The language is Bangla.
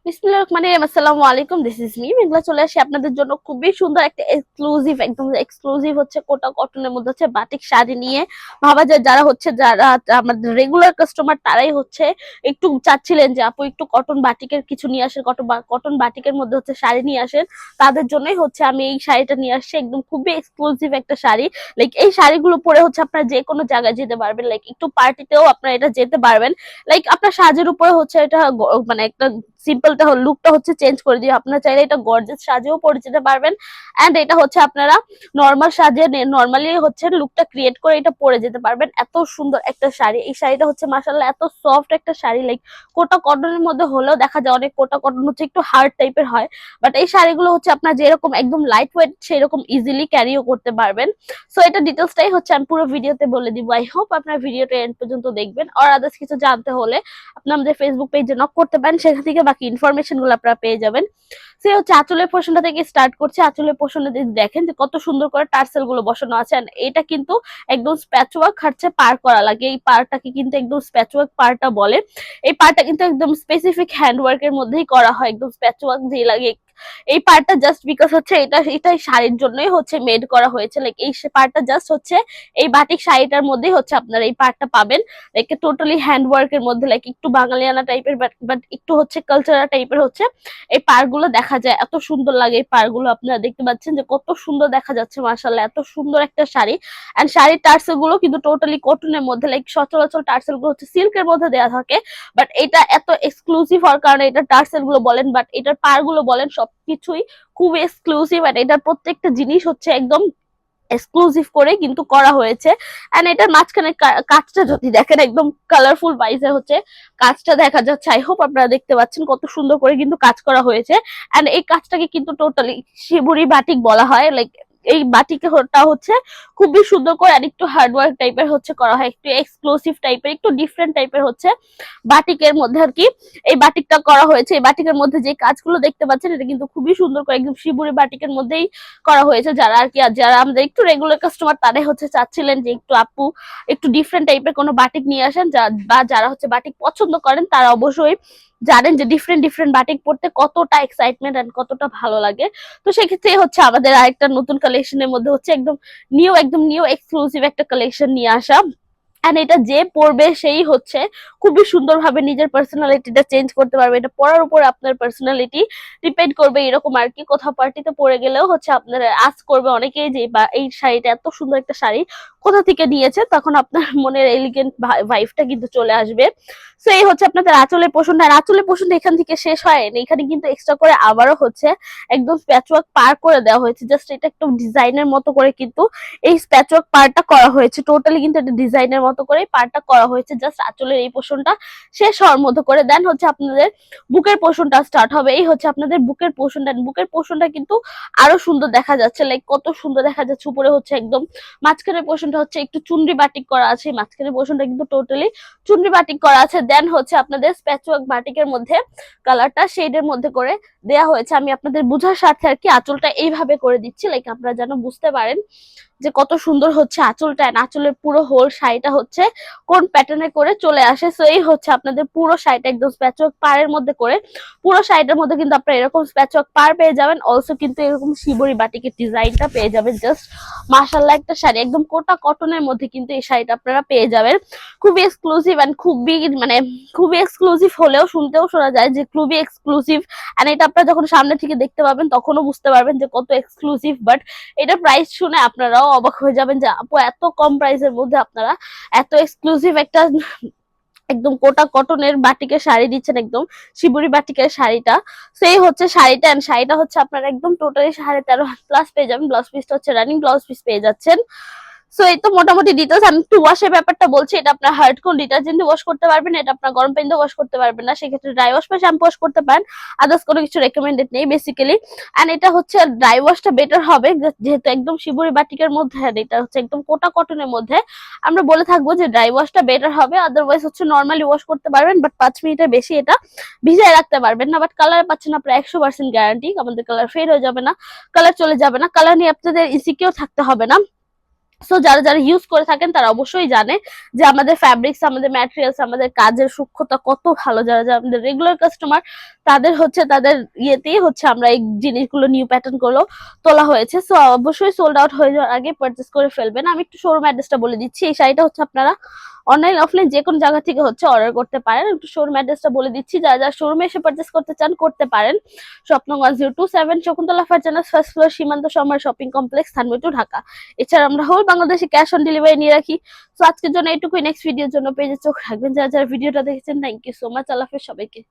বিসমিল্লাহির রহমানির রহিম। আসসালামু আলাইকুম, দিস ইজ মি মেঘলা। চলে আসি আপনাদের জন্য খুবই সুন্দর একটা এক্সক্লুসিভ, একদম এক্সক্লুসিভ হচ্ছে কোটা কটনের মধ্যে হচ্ছে বাটিক শাড়ি নিয়ে। ভাবা যায় যারা আমাদের রেগুলার কাস্টমার তারাই হচ্ছে একটু চাচ্ছিলেন যে আপু একটু কটন বাটিকের কিছু নিয়ে আসেন, কটন বাটিকের মধ্যে হচ্ছে শাড়ি নিয়ে আসেন। তাদের জন্যই হচ্ছে আমি এই শাড়িটা নিয়ে আসছি, একদম খুবই এক্সক্লুসিভ একটা শাড়ি। লাইক এই শাড়িগুলো পরে হচ্ছে আপনারা যে কোনো জায়গায় যেতে পারবেন, লাইক একটু পার্টিতেও আপনারা এটা যেতে পারবেন। লাইক আপনার সাজের উপরে হচ্ছে এটা মানে একটা সিম্পলটা লুকটা হচ্ছে চেঞ্জ করে দিও। আপনারা চাইলে এটা গর্জিয়াস সাজেও পরে যেতে পারবেন, এন্ড এটা হচ্ছে আপনারা নর্মাল সাজে নর্মালি হচ্ছে লুকটা ক্রিয়েট করে এটা পরে যেতে পারবেন। এত সুন্দর একটা শাড়ি, এই শাড়িটা হচ্ছে মাশাআল্লাহ এত সফট একটা শাড়ি। লাইক কোটা কটনের মধ্যে হলেও দেখা যায় অনেক কোটা কটন হচ্ছে একটু হার্ড টাইপের হয়, বাট এই শাড়িগুলো হচ্ছে আপনার যেরকম একদম লাইট ওয়েট সেরকম ইজিলি ক্যারিও করতে পারবেন। সো এটা ডিটেলসটাই হচ্ছে আমি পুরো ভিডিওতে বলে দিব। আই হোপ আপনার ভিডিওটা এন্ড পর্যন্ত দেখবেন। আর আদার্স কিছু জানতে হলে আপনি আমাদের ফেসবুক পেজে নক করতে পারেন, সেখান থেকে বাকি ইনফরমেশন গুলো আপনারা পেয়ে যাবেন। সে হচ্ছে আঁচলের পোর্শনটা থেকে স্টার্ট করছে। আঁচলের পোর্শনে দেখেন যে কত সুন্দর করে টার্সেল গুলো বসানো আছে, and এটা কিন্তু একদম স্প্যাচওয়ার্ক খাচ্ছে পার করা লাগে। এই পারটাকে কিন্তু একদম স্প্যাচওয়ার্ক পারটা বলে। এই পারটা কিন্তু একদম স্পেসিফিক হ্যান্ডওয়ার্ক এর মধ্যেই করা হয়, একদম স্প্যাচওয়ার্ক যে লাগে। এই পার্টটা জাস্ট বিকজ হচ্ছে এটাই শাড়ির জন্যই হচ্ছে মেড করা হয়েছে। লাইক এই পার্টটা জাস্ট হচ্ছে এই বাটিক শাড়িটার মধ্যেই হচ্ছে আপনারা এই পার্টটা পাবেন। লাইক টোটালি হ্যান্ডওয়ার্ক এর মধ্যে, লাইক একটু বাঙালিয়ানা টাইপের বাট একটু হচ্ছে কালচারাল টাইপের হচ্ছে এই পাড়গুলো দেখা যায়। এত সুন্দর লাগে এই পাড়গুলো, আপনারা দেখতে পাচ্ছেন যে কত সুন্দর দেখা যাচ্ছে। মাশাআল্লাহ এত সুন্দর একটা শাড়ি। এন্ড শাড়ির টার্সেল গুলো কিন্তু টোটালি কটনের মধ্যে, লাইক সচরাচর টার্সেল গুলো হচ্ছে সিল্কের মধ্যে দেওয়া থাকে, বাট এটা এত এক্সক্লুসিভ হওয়ার কারণে এটা টার্সেল গুলো বলেন বাট এটার পাড়গুলো বলেন সবকিছুই খুব এক্সক্লুসিভ। আর এটার প্রত্যেকটা জিনিস হচ্ছে একদম এক্সক্লুসিভ করে কিন্তু করা হয়েছে। এন্ড এটার মাঝখানে কাজটা যদি দেখেন একদম কালারফুল ওয়াইজে হচ্ছে কাজটা দেখা যাচ্ছে। আই হোপ আপনারা দেখতে পাচ্ছেন কত সুন্দর করে কিন্তু কাজ করা হয়েছে। এন্ড এই কাজটাকে কিন্তু টোটালি শিবুরি বাটিক বলা হয়। লাইক এই বাটিকটা হচ্ছে খুবই সুন্দর করে আর একটু হার্ডওয়ার্ক টাইপের হচ্ছে করা হয়, একটু এক্সক্লুসিভ টাইপের, একটু ডিফারেন্ট টাইপের হচ্ছে বাটিকের মধ্যে আর কি এই বাটিকটা করা হয়েছে। এই বাটিকের মধ্যে যে কাজগুলো দেখতে পাচ্ছেন এটা কিন্তু খুবই সুন্দর করে একদম শিবুরি বাটিকের মধ্যেই করা হয়েছে। যারা আর কি যারা আমাদের একটু রেগুলার কাস্টমার তারাই হচ্ছে চাচ্ছিলেন যে একটু আপু একটু ডিফারেন্ট টাইপের কোনো বাটিক নিয়ে আসেন, বা যারা হচ্ছে বাটিক পছন্দ করেন তারা অবশ্যই জানেন যে ডিফারেন্ট ডিফারেন্ট বাটিক পড়তে কতটা এক্সাইটমেন্ট এন্ড কতটা ভালো লাগে। তো সেক্ষেত্রে হচ্ছে আমাদের আরেকটা নতুন কালেকশনের মধ্যে হচ্ছে একদম নিউ এক্সক্লুসিভ একটা কালেকশন নিয়ে আসা। এন্ড এটা যে পড়বে সেই হচ্ছে খুবই সুন্দরভাবে নিজের পার্সোনালিটিটা চেঞ্জ করতে পারবে। এটা পড়ার উপর আপনার পার্সোনালিটি ডিপেন্ড করবে এরকম আর কি। কোথাও পার্টিতে পড়ে গেলেও হচ্ছে আপনারা আস্ক করবে অনেকেই যে বা এই শাড়িটা এত সুন্দর একটা শাড়ি কোথা থেকে নিয়েছে, তখন আপনার মনের এলিগেন্ট ভাইবটা কিন্তু চলে আসবে। সো এই হচ্ছে আপনাদের আঁচলের পোষণটা। আর আঁচলের পোষণটা এখান থেকে শেষ হয় না, এখানে কিন্তু এক্সট্রা করে আবারও হচ্ছে একদম প্যাচওয়ার্ক পার করে দেওয়া হয়েছে। জাস্ট এটা একটু ডিজাইনের মতো করে কিন্তু এই প্যাচওয়ার্ক পার্টটা করা হয়েছে। টোটালি কিন্তু এটা ডিজাইনের মতো করে পার্টটা করা হয়েছে। জাস্ট আঁচলের এই পোর্শনটা শেষ হওয়ার মতো করে দেন হচ্ছে আপনাদের বুকের পোর্শনটা স্টার্ট হবে। এই হচ্ছে আপনাদের বুকের পোর্শনটা। বুকের পোর্শনটা কিন্তু আরো সুন্দর দেখা যাচ্ছে, লাইক কত সুন্দর দেখা যাচ্ছে। উপরে হচ্ছে একদম মাঝখানের পোর্শনটা হচ্ছে একটু চুনরি বাটিক করা আছে, মাঝখানের পোর্শনটা কিন্তু টোটালি চুনরি বাটিক করা আছে। দেন হচ্ছে আপনাদের প্যাচওয়ার্ক বাটিকের মধ্যে কালারটা শেডের মধ্যে করে দেয়া হয়েছে। আমি আপনাদের বোঝার স্বার্থে আর কি আঁচলটা এইভাবে করে দিচ্ছি, লাইক আপনারা যেন বুঝতে পারেন যে কত সুন্দর হচ্ছে আঁচলটা। আঁচলের পুরো হোল শাড়িটা হচ্ছে কোন প্যাটার্নে করে চলে আসে। সো এই হচ্ছে আপনাদের পুরো শাড়িটা একদম প্যাচওয়ার্ক পাড়ের মধ্যে করে। পুরো শাড়িটার মধ্যে কিন্তু আপনারা এরকম প্যাচওয়ার্ক পাড় পেয়ে যাবেন, অলসো কিন্তু এরকম শিবরি বাটিকের ডিজাইনটা পেয়ে যাবেন। জাস্ট মাশাআল্লাহ একটা শাড়ি, একদম কোটা কটনের মধ্যে কিন্তু এই শাড়িটা আপনারা পেয়ে যাবেন। খুবই এক্সক্লুসিভ এন্ড খুবই এক্সক্লুসিভ হলেও শুনতেও শোনা যায় যে খুবই এক্সক্লুসিভ। এন্ড এটা আপনারা যখন সামনে থেকে দেখতে পাবেন তখনও বুঝতে পারবেন যে কত এক্সক্লুসিভ। বাট এটার প্রাইস শুনে আপনারাও অবাক হয়ে যাবেন যে আপু এত কম প্রাইসের মধ্যে আপনারা এত এক্সক্লুসিভ একটা একদম কোটা কটনের বাটিকের শাড়ি দিচ্ছেন, একদম শিবুরি বাটিকের শাড়িটা। সেই হচ্ছে শাড়িটা, এন্ড শাড়িটা হচ্ছে আপনারা একদম টোটালি 13.5+ পেয়ে যাবেন। ব্লাউজ পিসটা হচ্ছে রানিং ব্লাউজ পিস পেয়ে যাচ্ছেন। সো এই তো মোটামুটি ডিটেলস। আমি একটু ওয়াশের ব্যাপারটা বলছি। এটা আপনার হার্ড কোন ডিটারজেন্টে ওয়াশ করতে পারবেন, এটা আপনার গরম পানিতে ওয়াশ করতে পারবেন না, সেক্ষেত্রে ড্রাই ওয়াশ বা শ্যাম্পু ওয়াশ করতে পারেন। আদার্স কোনো কিছু রেকমেন্ডেড নেই বেসিক্যালি। এন্ড এটা হচ্ছে ড্রাই ওয়াশটা বেটার হবে, যেহেতু একদম শিবুরি বাটিকের মধ্যে আর এটা হচ্ছে একদম কোটা কটনের মধ্যে। আমরা বলে থাকবো যে ড্রাই ওয়াশটা বেটার হবে। আদারওয়াইজ হচ্ছে নর্মালি ওয়াশ করতে পারবেন, বাট 5 মিনিটের বেশি এটা ভিজায় রাখতে পারবেন না। বাট কালার পাচ্ছেন আপনার 100% গ্যারান্টি, আমাদের কালার ফেড হয়ে যাবে না, কালার চলে যাবে না। কালার নিয়ে আপনাদের ইনসিকিউর থাকতে হবে না। সো যারা যারা ইউজ করে থাকেন তারা অবশ্যই জানে যে আমাদের ফ্যাব্রিক্স, আমাদের ম্যাটেরিয়ালস, আমাদের কাজের সূক্ষ্মতা কত ভালো। যারা যারা আমাদের রেগুলার কাস্টমার তাদের হচ্ছে তাদের ইয়েতেই হচ্ছে আমরা এই জিনিসগুলো নিউ প্যাটার্ন গুলো তোলা হয়েছে। সো অবশ্যই সোল্ড আউট হয়ে যাওয়ার আগে পারচেস করে ফেলবেন। আমি একটু শোরুম অ্যাড্রেসটা বলে দিচ্ছি। এই শাড়িটা হচ্ছে আপনারা অনলাইন অফলাইন যে কোনো জায়গা থেকে হচ্ছে অর্ডার করতে পারেন। একটু শোরুম অ্যাড্রেসটা বলে দিচ্ছি, যারা যারা শোরুমে এসে পারচেস করতে চান করতে পারেন। স্বপ্ন 1027 Shakuntala Farzana first floor Simanta Samar shopping complex, Dhanmondi two Dhaka. এছাড়া আমরা হোল বাংলাদেশে ক্যাশ অন ডেলিভারি নিয়ে রাখি। তো আজকের জন্য এইটুকুই, নেক্সট ভিডিওর জন্য পেজে চোখ রাখবেন। যারা যারা ভিডিওটা দেখেছেন থ্যাংক ইউ সো মাচ। আল্লাহ হাফেজ সবাইকে।